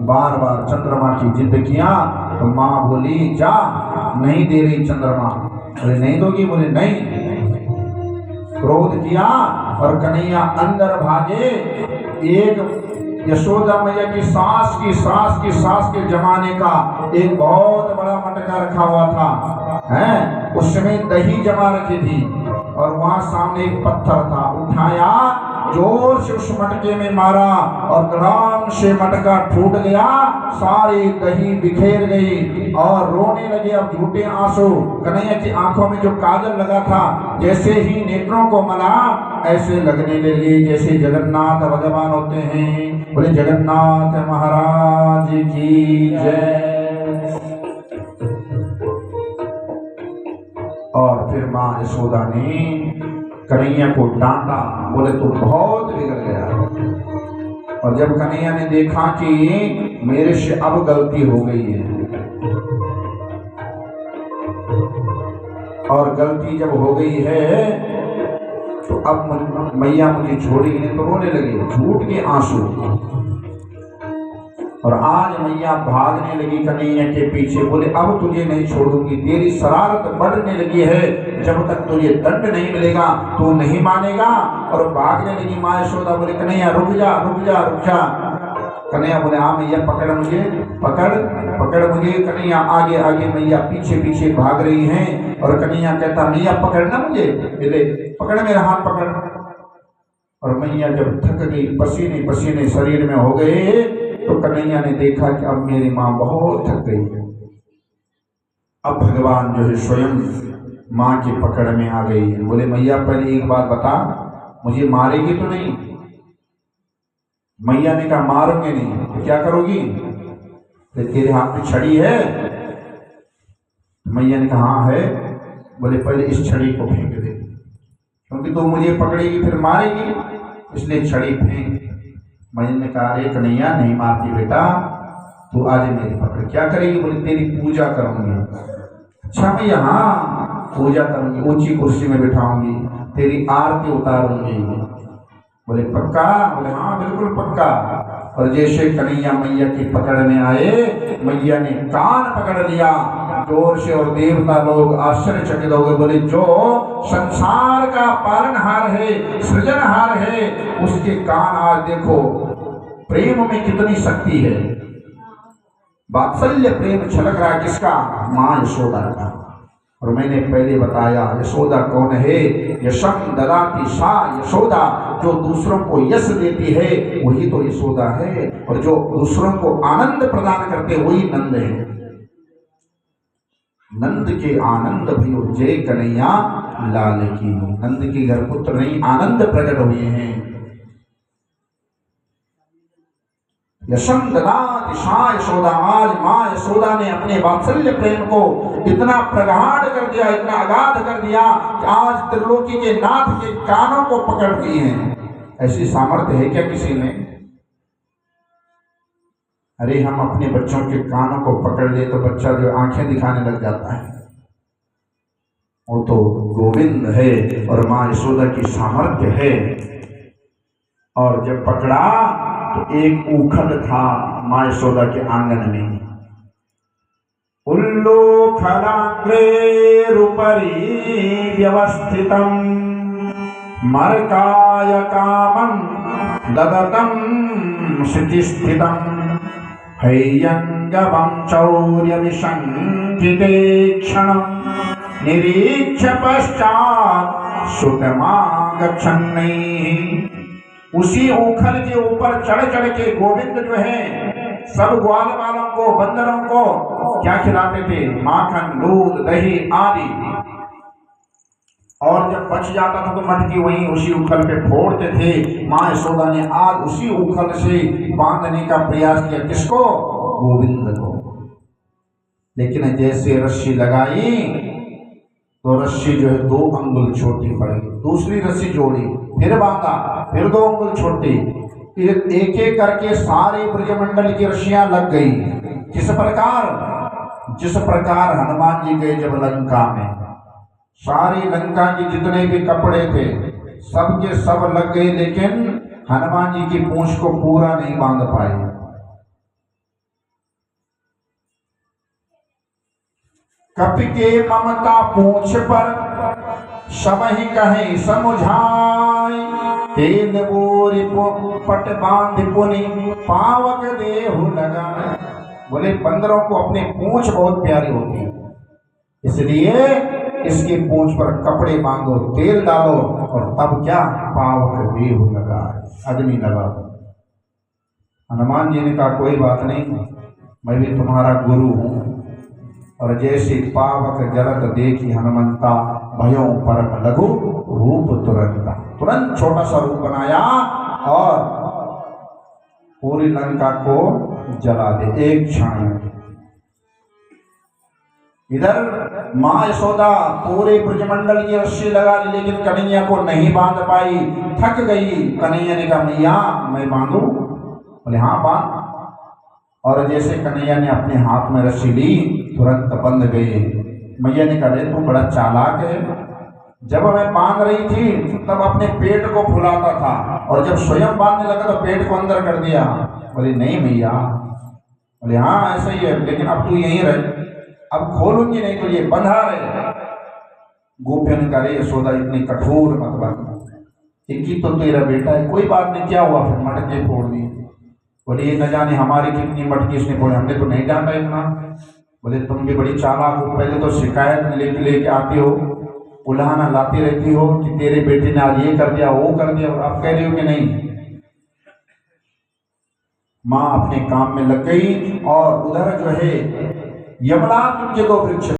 बार बार चंद्रमा की जिद किया तो माँ बोली जा, नहीं दे रही चंद्रमा। बोले नहीं दोगी? बोले नहीं। क्रोध किया और कन्हैया अंदर भागे। एक यशोदा मैया की सास के जमाने का एक बहुत बड़ा मटका रखा हुआ था, हैं? उसमें दही जमा रखी थी और वहां सामने एक पत्थर था। उठाया, जोर से उस मटके में मारा और धड़ाम से मटका टूट गया, सारी दही बिखेर गई और रोने लगे अब झूठे आंसू। कन्हैया की आंखों में जो काजल लगा था, जैसे ही नेत्रों को मला ऐसे लगने लगे जैसे जगन्नाथ भगवान होते हैं। बोले जगन्नाथ महाराज की जय। और फिर माँ यशोदा ने कन्हैया को डांटा। बोले तू बहुत बिगड़ गया। और जब कन्हैया ने देखा कि मेरे से अब गलती हो गई है, और गलती जब हो गई है तो अब मैया मुझे छोड़ेगी नहीं, तो रोने लगी, झूठ के आंसू। और आज मैया भागने लगी कन्हैया के पीछे। बोले अब तुझे नहीं छोड़ूंगी, तेरी शरारत बढ़ने लगी है, जब तक तुझे दंड नहीं मिलेगा तू नहीं मानेगा। और भागने लगी माँ यशोदा। बोले कन्हैया रुक जा रुक जा रुक जा। कन्हैया बोले हाँ मैया पकड़ मुझे, पकड़ मुझे। कन्हैया आगे आगे, मैया पीछे पीछे भाग रही हैं। और कन्हैया कहता मैया पकड़ना मुझे, बोले पकड़ मेरा हाथ पकड़। और मैया जब थक गई, पसीने पसीने शरीर में हो गए, तो कन्हैया ने देखा कि अब मेरी माँ बहुत थक गई है। अब भगवान जो है स्वयं माँ की पकड़ में आ गई है। बोले मैया पहले एक बात बता, मुझे मारेगी तो नहीं? मैया ने कहा मारूंगे नहीं। तो क्या करोगी? तो तेरे हाथ में छड़ी है? मैया ने कहा हाँ है। बोले पहले इस छड़ी को फेंक दे, क्योंकि तो मुझे पकड़ेगी फिर मारेगी, इसलिए छड़ी फेंक। मैया ने कहा अरे कन्हैया नहीं मारती बेटा, तू आज मेरी पकड़। क्या करेगी? बोले तेरी पूजा करूंगी। अच्छा मैया हाँ पूजा करूंगी, ऊंची कुर्सी में बिठाऊंगी, तेरी आरती उतारूंगी। बोले पक्का? बोले हाँ बिल्कुल पक्का। और जैसे कन्हैया मैया की पकड़ में आए, मैया ने कान पकड़ लिया जोर से, और देवता लोग आश्चर्यचकित हो गए। बोले जो संसार का पालनहार है, सृजनहार है, उसके कान आज देखो। प्रेम में कितनी शक्ति है, वात्सल्य प्रेम छलक रहा किसका? माँ यशोदा का। और मैंने पहले बताया यशोदा कौन है? यशम ददाति सा यशोदा, जो दूसरों को यश देती है वही तो यशोदा है। और जो दूसरों को आनंद प्रदान करते वही नंद है। नंद के आनंद भयो जय कन्हैया लाल की। नंद के घर पुत्र नहीं, आनंद प्रकट हुए हैं। यशम ददाति सा यशोदा। आज माँ यशोदा ने अपने वात्सल्य प्रेम को इतना प्रगाढ़ कर दिया, इतना अगाध कर दिया कि आज त्रिलोकी के नाथ के कानों को पकड़ दिए हैं। ऐसी सामर्थ्य है क्या किसी में? अरे हम अपने बच्चों के कानों को पकड़ ले तो बच्चा जो आंखें दिखाने लग जाता है, वो तो गोविंद है और माँ यशोदा की सामर्थ्य है। और जब पकड़ा तो एक ऊखल था माँ यशोदा के आंगन में। उल्लोखलाग्रेरुपरि व्यवस्थितं मर्काय कामं ददतं क्षितिस्थितं हैयंगवं चौर्यविशंकिते क्षणं निरीक्ष्य पश्चात् सुतमागच्छन्नैः। उसी ऊखल के ऊपर चढ़ चढ़ के गोविंद जो है सब ग्वाल वालों को, बंदरों को क्या खिलाते थे? माखन, दूध, दही आदि। और जब बच जाता था तो मटकी वहीं उसी उखल पे फोड़ते थे। माँ यशोदा ने आज उसी उखल से बांधने का प्रयास किया। किसको? गोविंद को। लेकिन जैसे रस्सी लगाई तो रस्सी जो है 2 अंगुल छोटी पड़ गई। दूसरी रस्सी जोड़ी, फिर बांधा, फिर 2 अंगुल छोटी। फिर एक एक करके सारे ब्रजमंडल की रस्सियां लग गई। किस प्रकार? जिस प्रकार हनुमान जी गए जब लंका में, सारी लंका की जितने भी कपड़े थे सब के सब लग गए, लेकिन हनुमान जी की पूंछ को पूरा नहीं बांध पाए। कपि के ममता पूछ पर सबहि कहे समुझाई। तेल बोरी पट बांध पुनि पावक देहु लगाए। बोले बंदरों को अपनी पूंछ बहुत प्यारी होती है, इसलिए इसकी पूंछ पर कपड़े बांधो, तेल डालो और तब क्या पावक देहु लगाए, अग्नि लगा। हनुमान जी ने कहा कोई बात नहीं, मैं भी तुम्हारा गुरु हूं। और जैसे पावक जलत देखी हनुमंता, भयों परम लघु रूप तुरंत छोटा सा रूप बनाया और पूरी लंका को जला दे एक क्षण में। इधर मां यशोदा पूरे ब्रजमंडल की रस्सी लगा ली, लेकिन कन्हैया को नहीं बांध पाई, थक गई। कन्हैया ने कहा मैया मैं बांधू? बोले हाँ बांध। और जैसे कन्हैया ने अपने हाथ में रस्सी ली, तुरंत बंध गई। मैया ने कहा तू बड़ा चालाक है, जब मैं बांध रही थी तब अपने पेट को फुलाता था और जब स्वयं बांधने लगा तो पेट को अंदर कर दिया। बोले नहीं मैया। बोले हाँ ऐसा ही है, लेकिन अब तू यहीं रहे, अब खोलूंगी नहीं तो ये बंधा रहे। गोपियों ने कहा यशोदा इतनी कठोर मत बन, एक तो तेरा बेटा है, कोई बात नहीं, क्या हुआ? फिर मटके फोड़ दी। बोले ये न जाने हमारी कितनी मटकी इसने फोड़ी, हमने तो नहीं डांटा इतना। बोले तुम भी बड़ी चालाक हो, पहले तो शिकायत लेके आती हो, उल्हाना लाती रहती हो कि तेरे बेटे ने आज ये कर दिया वो कर दिया, और अब कह रही हो कि नहीं। माँ अपने काम में लग गई और उधर जो है यमराज उनके को वृक्ष